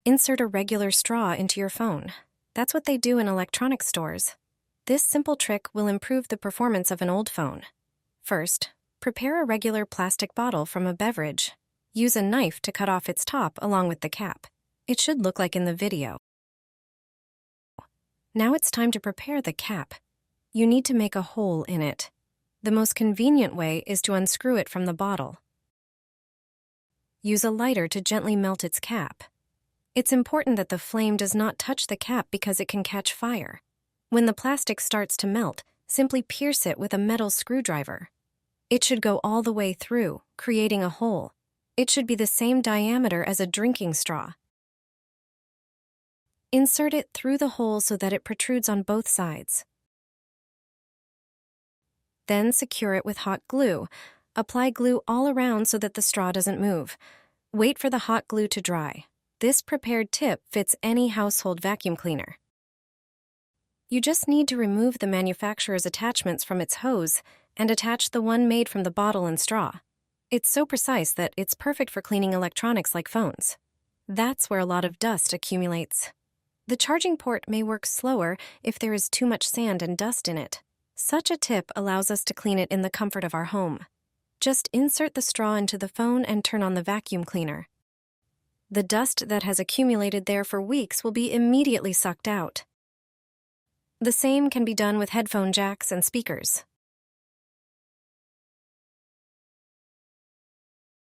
Insert a regular straw into your phone. That's what they do in electronics stores. This simple trick will improve the performance of an old phone. First, prepare a regular plastic bottle from a beverage. Use a knife to cut off its top along with the cap. It should look like in the video. Now it's time to prepare the cap. You need to make a hole in it. The most convenient way is to unscrew it from the bottle. Use a lighter to gently melt its cap. It's important that the flame does not touch the cap because it can catch fire. When the plastic starts to melt, simply pierce it with a metal screwdriver. It should go all the way through, creating a hole. It should be the same diameter as a drinking straw. Insert it through the hole so that it protrudes on both sides. Then secure it with hot glue. Apply glue all around so that the straw doesn't move. Wait for the hot glue to dry. This prepared tip fits any household vacuum cleaner. You just need to remove the manufacturer's attachments from its hose and attach the one made from the bottle and straw. It's so precise that it's perfect for cleaning electronics like phones. That's where a lot of dust accumulates. The charging port may work slower if there is too much sand and dust in it. Such a tip allows us to clean it in the comfort of our home. Just insert the straw into the phone and turn on the vacuum cleaner. The dust that has accumulated there for weeks will be immediately sucked out. The same can be done with headphone jacks and speakers.